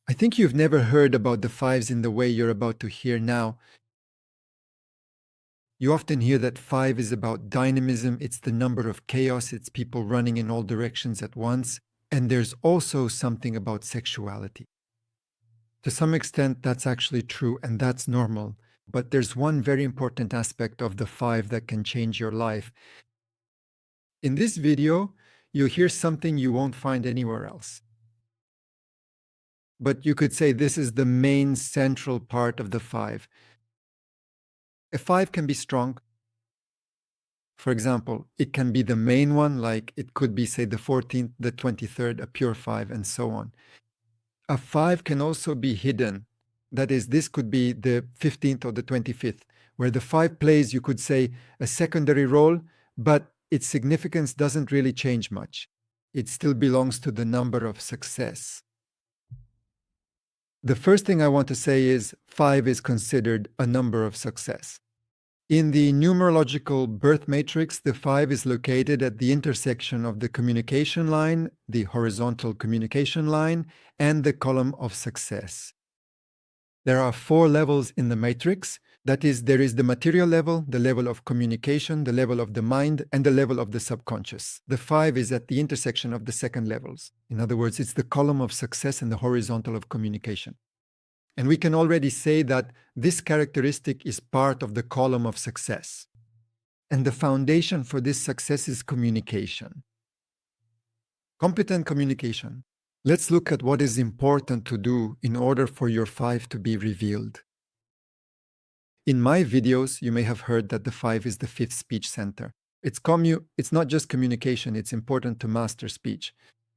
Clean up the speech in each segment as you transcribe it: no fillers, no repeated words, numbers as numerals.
I think you've never heard about the fives in the way you're about to hear now. You often hear that 5 is about dynamism, it's the number of chaos, it's people running in all directions at once, and there's also something about sexuality. To some extent, that's actually true, and that's normal. But there's one very important aspect of the 5 that can change your life. In this video, you'll hear something you won't find anywhere else. But you could say this is the main central part of the 5. A 5 can be strong. For example, it can be the main one, like it could be, say, the 14th, the 23rd, a pure 5, and so on. A 5 can also be hidden. That is, this could be the 15th or the 25th, where the 5 plays, you could say, a secondary role, but its significance doesn't really change much. It still belongs to the number of success. The first thing I want to say is 5 is considered a number of success. In the numerological birth matrix, the 5 is located at the intersection of the communication line, the horizontal communication line, and the column of success. There are 4 levels in the matrix. That is, there is the material level, the level of communication, the level of the mind, and the level of the subconscious. The 5 is at the intersection of the second levels. In other words, it's the column of success and the horizontal of communication. And we can already say that this characteristic is part of the column of success. And the foundation for this success is communication. Competent communication. Let's look at what is important to do in order for your 5 to be revealed. In my videos, you may have heard that the 5 is the 5th speech center. It's not just communication, it's important to master speech.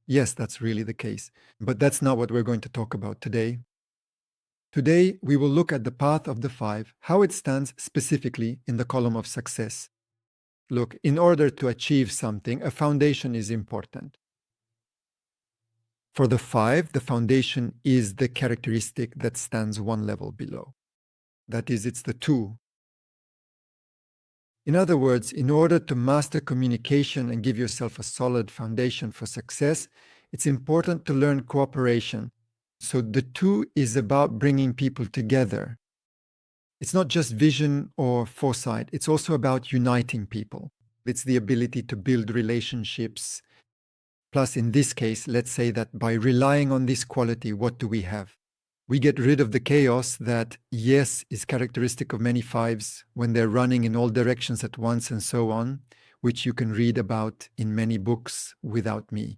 Yes, that's really the case. But that's not what we're going to talk about today. Today, we will look at the path of the 5, how it stands specifically in the column of success. Look, in order to achieve something, a foundation is important. For the 5, the foundation is the characteristic that stands one level below. That is, it's the 2. In other words, in order to master communication and give yourself a solid foundation for success, it's important to learn cooperation. So the 2 is about bringing people together. It's not just vision or foresight, it's also about uniting people. It's the ability to build relationships. Plus, in this case, let's say that by relying on this quality, what do we have? We get rid of the chaos that, yes, is characteristic of many 5s when they're running in all directions at once and so on, which you can read about in many books without me.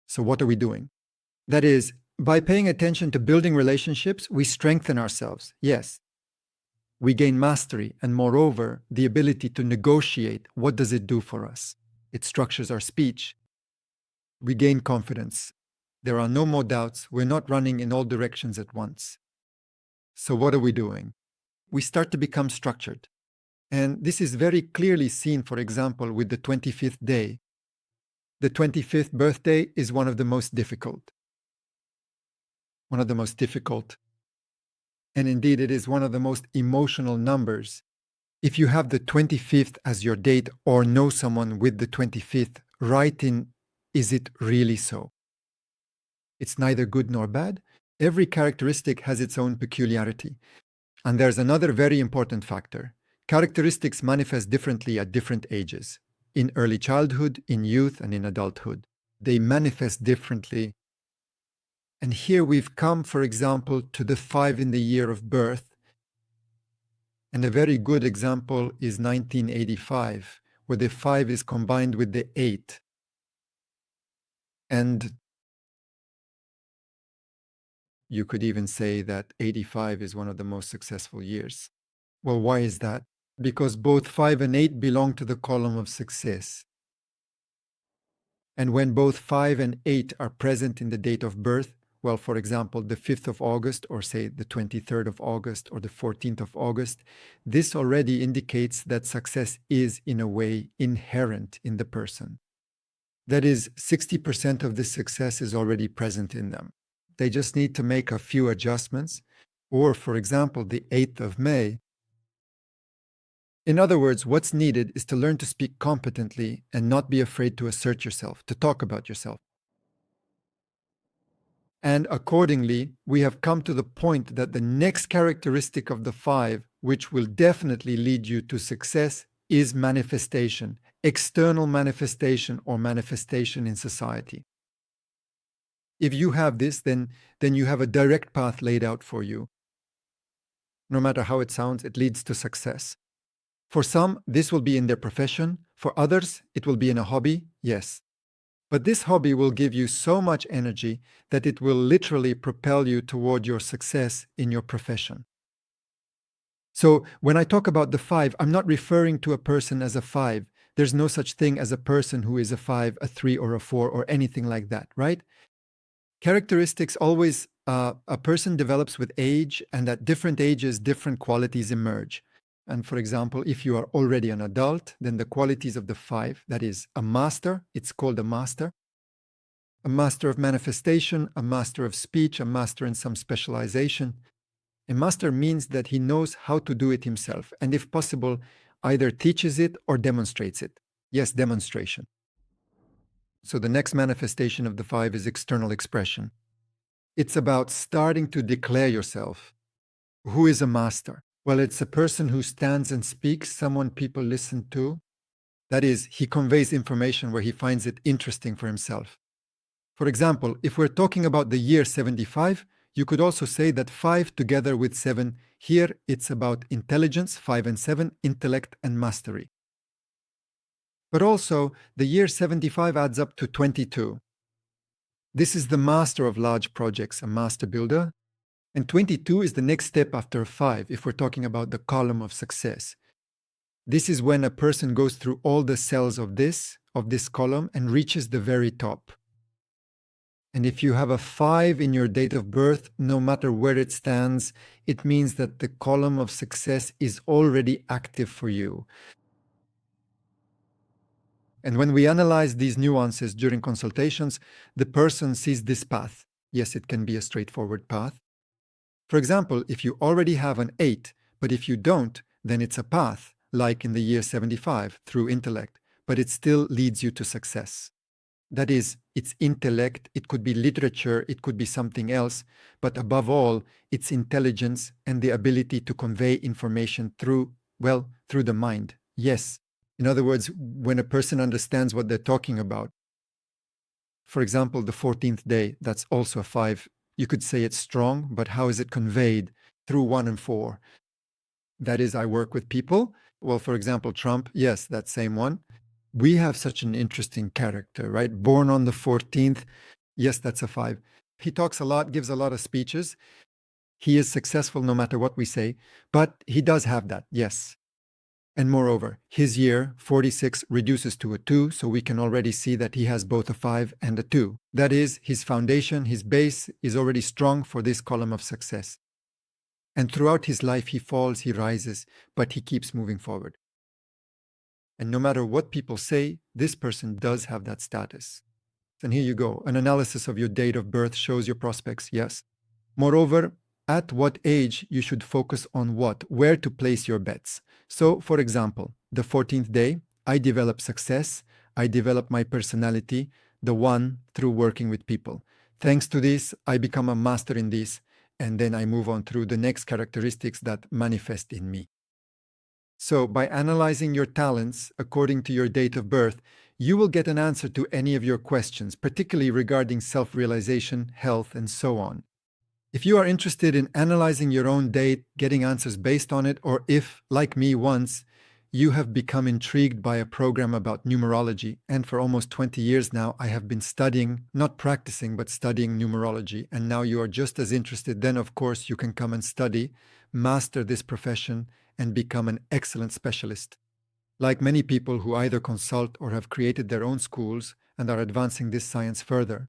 So what are we doing? That is, by paying attention to building relationships, we strengthen ourselves, yes. We gain mastery and, moreover, the ability to negotiate. What does it do for us? It structures our speech. We gain confidence. There are no more doubts. We're not running in all directions at once. So what are we doing? We start to become structured. And this is very clearly seen, for example, with the 25th day. The 25th birthday is one of the most difficult. One of the most difficult. And indeed, it is one of the most emotional numbers. If you have the 25th as your date or know someone with the 25th, write in, is it really so? It's neither good nor bad. Every characteristic has its own peculiarity. And there's another very important factor. Characteristics manifest differently at different ages. In early childhood, in youth, and in adulthood. They manifest differently. And here we've come, for example, to the 5 in the year of birth. And a very good example is 1985, where the 5 is combined with the 8. And you could even say that 85 is one of the most successful years. Well, why is that? Because both 5 and 8 belong to the column of success. And when both 5 and 8 are present in the date of birth, well, for example, the 5th of August, or say the 23rd of August, or the 14th of August, this already indicates that success is, in a way, inherent in the person. That is, 60% of this success is already present in them. They just need to make a few adjustments, or, for example, the 8th of May. In other words, what's needed is to learn to speak competently and not be afraid to assert yourself, to talk about yourself. And accordingly, we have come to the point that the next characteristic of the 5, which will definitely lead you to success, is manifestation, external manifestation or manifestation in society. If you have this, then you have a direct path laid out for you. No matter how it sounds, it leads to success. For some, this will be in their profession. For others, it will be in a hobby, yes. But this hobby will give you so much energy that it will literally propel you toward your success in your profession. So when I talk about the 5, I'm not referring to a person as a 5. There's no such thing as a person who is a 5, a 3, or a 4, or anything like that, right? Characteristics always, a person develops with age, and at different ages, different qualities emerge. And for example, if you are already an adult, then the qualities of the 5, that is a master, it's called a master of manifestation, a master of speech, a master in some specialization. A master means that he knows how to do it himself, and if possible, either teaches it or demonstrates it. Yes, demonstration. So the next manifestation of the 5 is external expression. It's about starting to declare yourself. Who is a master? Well, it's a person who stands and speaks, someone people listen to. That is, he conveys information where he finds it interesting for himself. For example, if we're talking about the year 75, you could also say that 5 together with 7, here it's about intelligence, 5 and 7, intellect and mastery. But also, the year 75 adds up to 22. This is the master of large projects, a master builder. And 22 is the next step after 5, if we're talking about the column of success. This is when a person goes through all the cells of this column and reaches the very top. And if you have a 5 in your date of birth, no matter where it stands, it means that the column of success is already active for you. And when we analyze these nuances during consultations, the person sees this path. Yes, it can be a straightforward path. For example, if you already have an 8, but if you don't, then it's a path, like in the year 75, through intellect, but it still leads you to success. That is, it's intellect, it could be literature, it could be something else, but above all, it's intelligence and the ability to convey information through the mind. Yes. In other words, when a person understands what they're talking about. For example, the 14th day, that's also a 5. You could say it's strong, but how is it conveyed? Through 1 and 4. That is, I work with people. Well, for example, Trump, yes, that same one. We have such an interesting character, right? Born on the 14th. Yes, that's a 5. He talks a lot, gives a lot of speeches. He is successful no matter what we say, but he does have that, yes. And moreover, his year, 46, reduces to a 2, so we can already see that he has both a 5 and a 2. That is, his foundation, his base is already strong for this column of success. And throughout his life, he falls, he rises, but he keeps moving forward. And no matter what people say, this person does have that status. And here you go. An analysis of your date of birth shows your prospects, yes. Moreover, at what age you should focus on what, where to place your bets. So, for example, the 14th day, I develop success, I develop my personality, the 1 through working with people. Thanks to this, I become a master in this, and then I move on through the next characteristics that manifest in me. So, by analyzing your talents according to your date of birth, you will get an answer to any of your questions, particularly regarding self-realization, health, and so on. If you are interested in analyzing your own date, getting answers based on it, or if, like me once, you have become intrigued by a program about numerology, and for almost 20 years now I have been studying, not practicing, but studying numerology, and now you are just as interested, then of course you can come and study, master this profession, and become an excellent specialist. Like many people who either consult or have created their own schools and are advancing this science further.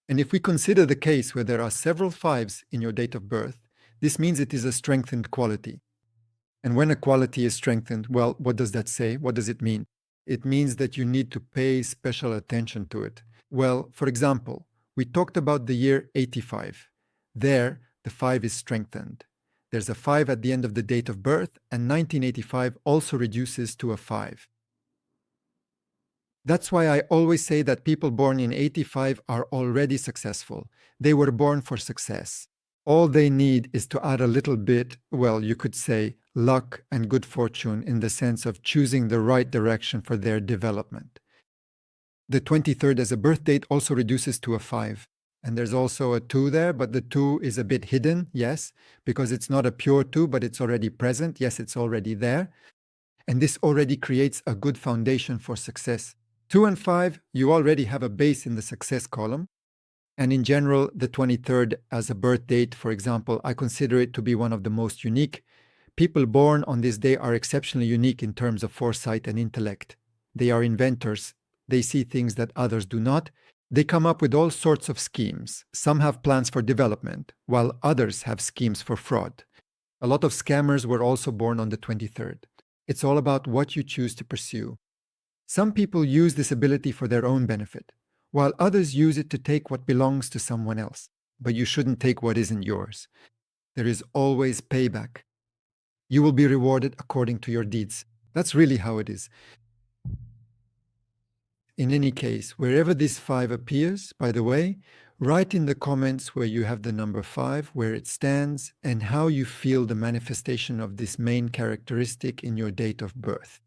And if we consider the case where there are several 5s in your date of birth, this means it is a strengthened quality. And when a quality is strengthened, well, what does that say? What does it mean? It means that you need to pay special attention to it. Well, for example, we talked about the year 85. There, the 5 is strengthened. There's a 5 at the end of the date of birth, and 1985 also reduces to a 5. That's why I always say that people born in 85 are already successful. They were born for success. All they need is to add a little bit, well, you could say, luck and good fortune in the sense of choosing the right direction for their development. The 23rd as a birth date also reduces to a 5. And there's also a 2 there, but the 2 is a bit hidden, yes, because it's not a pure 2, but it's already present. Yes, it's already there. And this already creates a good foundation for success. 2 and 5, you already have a base in the success column. And in general, the 23rd as a birth date, for example, I consider it to be one of the most unique. People born on this day are exceptionally unique in terms of foresight and intellect. They are inventors. They see things that others do not. They come up with all sorts of schemes. Some have plans for development, while others have schemes for fraud. A lot of scammers were also born on the 23rd. It's all about what you choose to pursue. Some people use this ability for their own benefit, while others use it to take what belongs to someone else. But you shouldn't take what isn't yours. There is always payback. You will be rewarded according to your deeds. That's really how it is. In any case, wherever this 5 appears, by the way, write in the comments where you have the number 5, where it stands, and how you feel the manifestation of this main characteristic in your date of birth.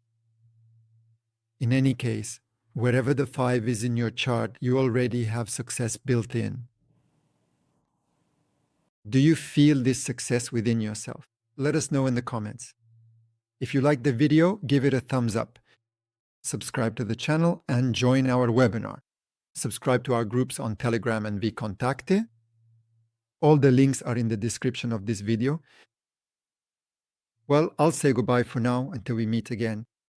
In any case, wherever the 5 is in your chart, you already have success built in. Do you feel this success within yourself? Let us know in the comments. If you liked the video, give it a thumbs up. Subscribe to the channel and join our webinar. Subscribe to our groups on Telegram and VKontakte. All the links are in the description of this video. Well, I'll say goodbye for now until we meet again.